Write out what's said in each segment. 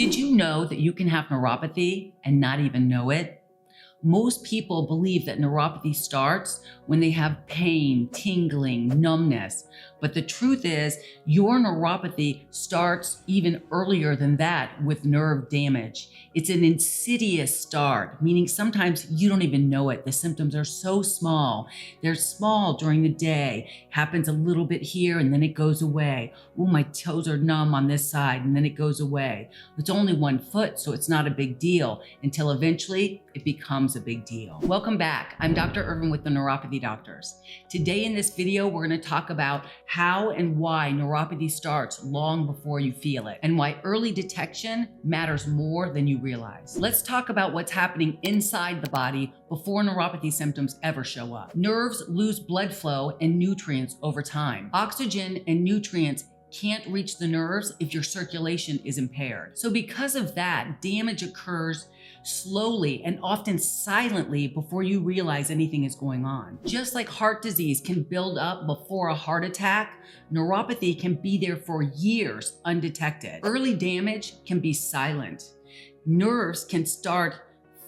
Did you know that you can have neuropathy and not even know it? Most people believe that neuropathy starts when they have pain, tingling, numbness. But the truth is, your neuropathy starts even earlier than that with nerve damage. It's an insidious start, meaning sometimes you don't even know it. The symptoms are so small. They're small during the day, happens a little bit here and then it goes away. Oh, my toes are numb on this side and then it goes away. It's only 1 foot, so it's not a big deal until eventually it becomes a big deal. Welcome back. I'm Dr. Irven with the Neuropathy Doctors. Today in this video, we're going to talk about how and why neuropathy starts long before you feel it, and why early detection matters more than you realize. Let's talk about what's happening inside the body before neuropathy symptoms ever show up. Nerves lose blood flow and nutrients over time. Oxygen and nutrients can't reach the nerves if your circulation is impaired. So because of that, damage occurs slowly and often silently before you realize anything is going on. Just like heart disease can build up before a heart attack, neuropathy can be there for years undetected. Early damage can be silent. Nerves can start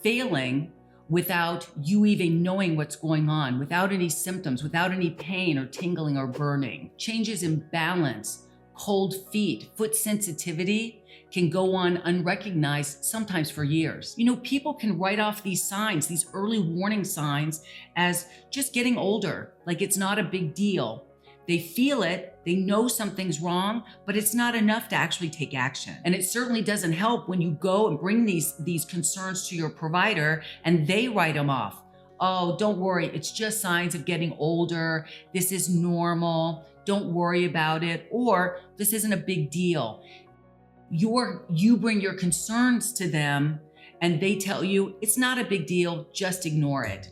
failing without you even knowing what's going on, without any symptoms, without any pain or tingling or burning. Changes in balance, cold feet, foot sensitivity can go on unrecognized, sometimes for years. You know, people can write off these signs, these early warning signs, as just getting older, like it's not a big deal. They feel it, they know something's wrong, but it's not enough to actually take action. And it certainly doesn't help when you go and bring these concerns to your provider and they write them off. Oh, don't worry, it's just signs of getting older. This is normal. Don't worry about it. Or this isn't a big deal. You bring your concerns to them and they tell you it's not a big deal, just ignore it.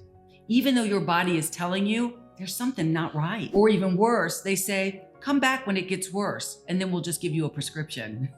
Even though your body is telling you there's something not right. Or even worse, they say, come back when it gets worse and then we'll just give you a prescription.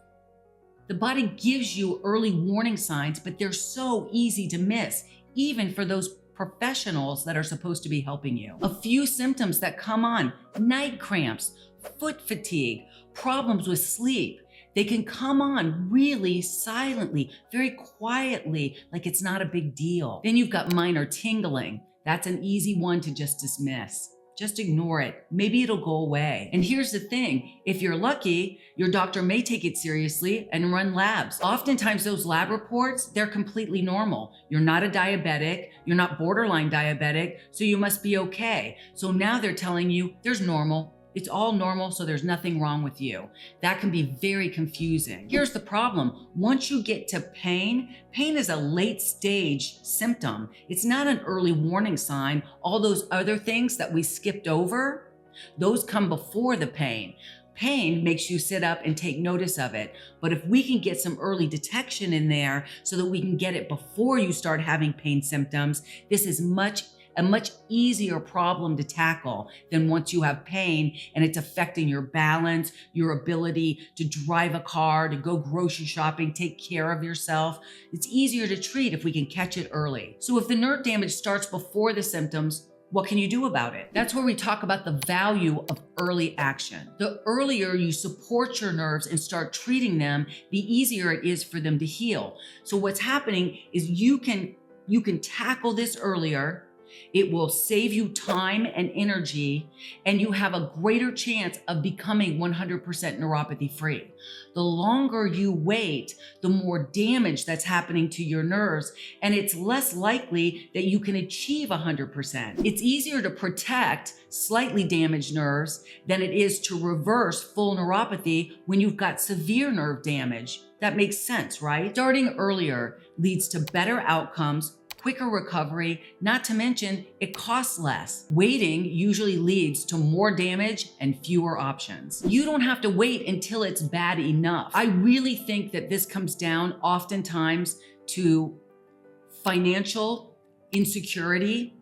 The body gives you early warning signs, but they're so easy to miss, even for those professionals that are supposed to be helping you. A few symptoms that come on: night cramps, foot fatigue, problems with sleep. They can come on really silently, very quietly, like it's not a big deal. Then you've got minor tingling. That's an easy one to just dismiss. Just ignore it. Maybe it'll go away. And here's the thing, if you're lucky, your doctor may take it seriously and run labs. Oftentimes those lab reports, they're completely normal. You're not a diabetic, you're not borderline diabetic, so you must be okay. So now they're telling you there's normal. It's all normal, so there's nothing wrong with you. That can be very confusing. Here's the problem. Once you get to pain, pain is a late stage symptom. It's not an early warning sign. All those other things that we skipped over, those come before the pain. Pain makes you sit up and take notice of it. But if we can get some early detection in there so that we can get it before you start having pain symptoms, this is a much easier problem to tackle than once you have pain and it's affecting your balance, your ability to drive a car, to go grocery shopping, take care of yourself. It's easier to treat if we can catch it early. So if the nerve damage starts before the symptoms, what can you do about it? That's where we talk about the value of early action. The earlier you support your nerves and start treating them, the easier it is for them to heal. So what's happening is you can tackle this earlier. It will save you time and energy, and you have a greater chance of becoming 100% neuropathy free. The longer you wait, the more damage that's happening to your nerves, and it's less likely that you can achieve 100%. It's easier to protect slightly damaged nerves than it is to reverse full neuropathy when you've got severe nerve damage. That makes sense, right? Starting earlier leads to better outcomes, quicker recovery, not to mention it costs less. Waiting usually leads to more damage and fewer options. You don't have to wait until it's bad enough. I really think that this comes down oftentimes to financial insecurity,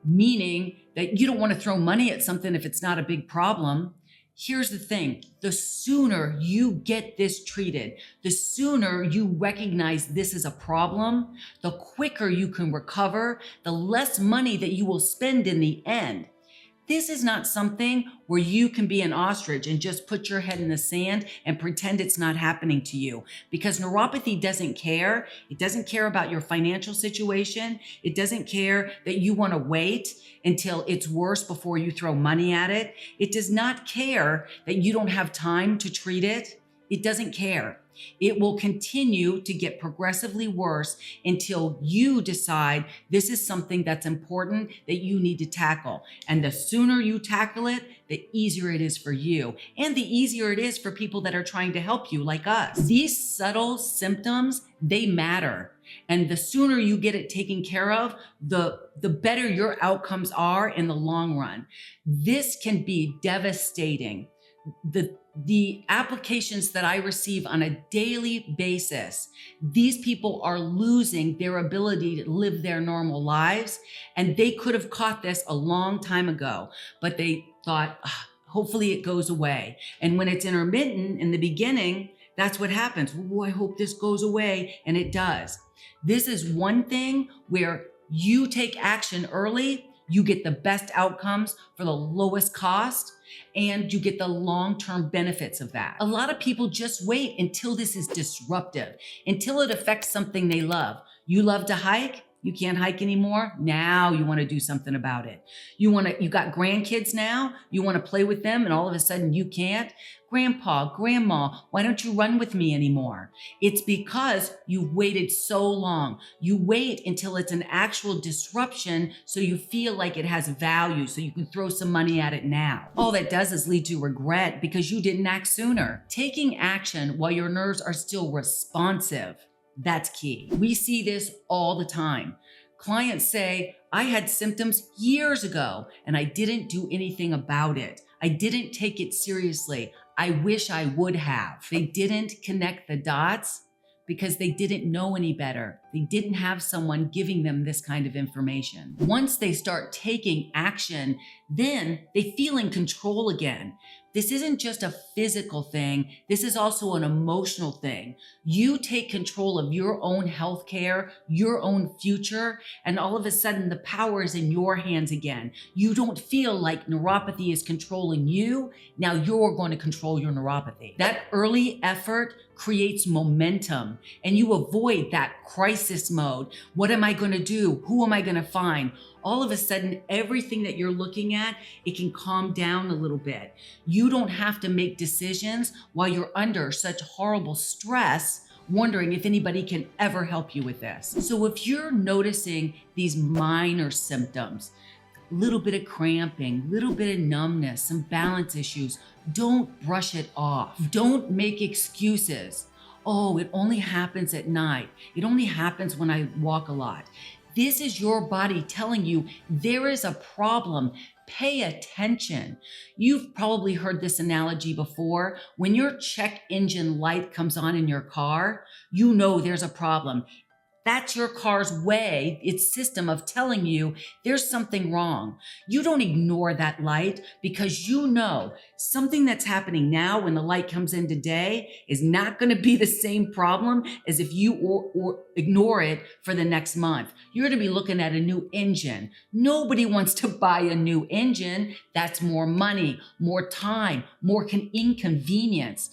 meaning that you don't want to throw money at something if it's not a big problem. Here's the thing, the sooner you get this treated, the sooner you recognize this is a problem, the quicker you can recover, the less money that you will spend in the end. This is not something where you can be an ostrich and just put your head in the sand and pretend it's not happening to you, because neuropathy doesn't care. It doesn't care about your financial situation. It doesn't care that you want to wait until it's worse before you throw money at it. It does not care that you don't have time to treat it. It doesn't care. It will continue to get progressively worse until you decide this is something that's important that you need to tackle. And the sooner you tackle it, the easier it is for you. And the easier it is for people that are trying to help you, like us. These subtle symptoms, they matter. And the sooner you get it taken care of, the better your outcomes are in the long run. This can be devastating. The applications that I receive on a daily basis, these people are losing their ability to live their normal lives. And they could have caught this a long time ago, but they thought, hopefully it goes away. And when it's intermittent in the beginning, that's what happens. Oh, I hope this goes away. And it does. This is one thing where you take action early, you get the best outcomes for the lowest cost, and you get the long-term benefits of that. A lot of people just wait until this is disruptive, until it affects something they love. You love to hike? You can't hike anymore? Now you want to do something about it. You got grandkids now, you want to play with them, and all of a sudden you can't? Grandpa, grandma, why don't you run with me anymore? It's because you've waited so long. You wait until it's an actual disruption so you feel like it has value, so you can throw some money at it now. All that does is lead to regret because you didn't act sooner. Taking action while your nerves are still responsive, that's key. We see this all the time. Clients say, I had symptoms years ago and I didn't do anything about it. I didn't take it seriously. I wish I would have. They didn't connect the dots because they didn't know any better. They didn't have someone giving them this kind of information. Once they start taking action, then they feel in control again. This isn't just a physical thing. This is also an emotional thing. You take control of your own health care, your own future, and all of a sudden the power is in your hands again. You don't feel like neuropathy is controlling you. Now you're going to control your neuropathy. That early effort creates momentum, and you avoid that crisis mode. What am I going to do? Who am I going to find? All of a sudden, everything that you're looking at, it can calm down a little bit. You don't have to make decisions while you're under such horrible stress, wondering if anybody can ever help you with this. So if you're noticing these minor symptoms, little bit of cramping, little bit of numbness, some balance issues, don't brush it off. Don't make excuses. Oh, it only happens at night. It only happens when I walk a lot. This is your body telling you there is a problem. Pay attention. You've probably heard this analogy before. When your check engine light comes on in your car, you know there's a problem. That's your car's way, its system of telling you there's something wrong. You don't ignore that light because you know something that's happening now when the light comes in today is not going to be the same problem as if you or ignore it for the next month. You're going to be looking at a new engine. Nobody wants to buy a new engine. That's more money, more time, more inconvenience.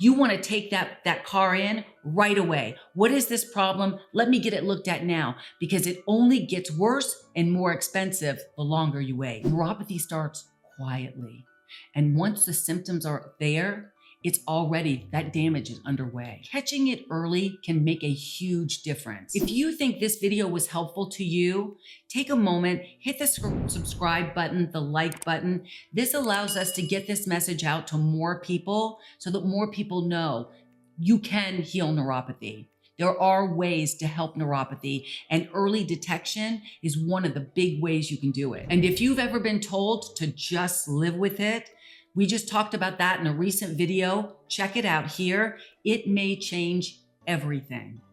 You want to take that car in right away. What is this problem? Let me get it looked at now, because it only gets worse and more expensive the longer you wait. Neuropathy starts quietly. And once the symptoms are there, it's already, that damage is underway. Catching it early can make a huge difference. If you think this video was helpful to you, take a moment, hit the subscribe button, the like button. This allows us to get this message out to more people so that more people know you can heal neuropathy. There are ways to help neuropathy, and early detection is one of the big ways you can do it. And if you've ever been told to just live with it, we just talked about that in a recent video. Check it out here. It may change everything.